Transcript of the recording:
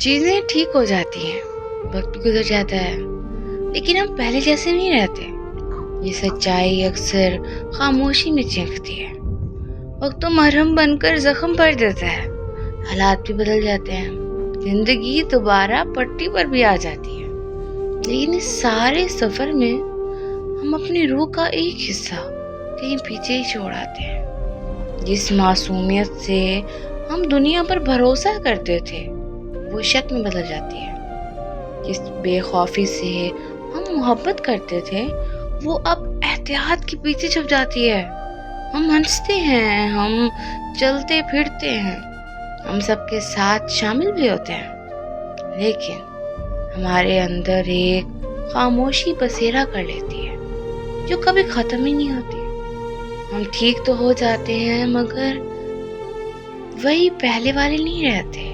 چیزیں ٹھیک ہو جاتی ہیں، وقت بھی گزر جاتا ہے، لیکن ہم پہلے جیسے نہیں رہتے۔ یہ سچائی اکثر خاموشی میں چینکتی ہے۔ وقت تو مرہم بن کر زخم بھر دیتا ہے، حالات بھی بدل جاتے ہیں، زندگی دوبارہ پٹری پر بھی آ جاتی ہے، لیکن اس سارے سفر میں ہم اپنی روح کا ایک حصہ کہیں پیچھے ہی چھوڑ آتے ہیں۔ جس معصومیت سے ہم دنیا پر بھروسہ کرتے تھے وہ شک میں بدل جاتی ہے۔ جس بے خوفی سے ہم محبت کرتے تھے وہ اب احتیاط کے پیچھے چھپ جاتی ہے۔ ہم ہنستے ہیں، ہم چلتے پھرتے ہیں، ہم سب کے ساتھ شامل بھی ہوتے ہیں، لیکن ہمارے اندر ایک خاموشی بسیرا کر لیتی ہے جو کبھی ختم ہی نہیں ہوتی۔ ہم ٹھیک تو ہو جاتے ہیں مگر وہی پہلے والے نہیں رہتے۔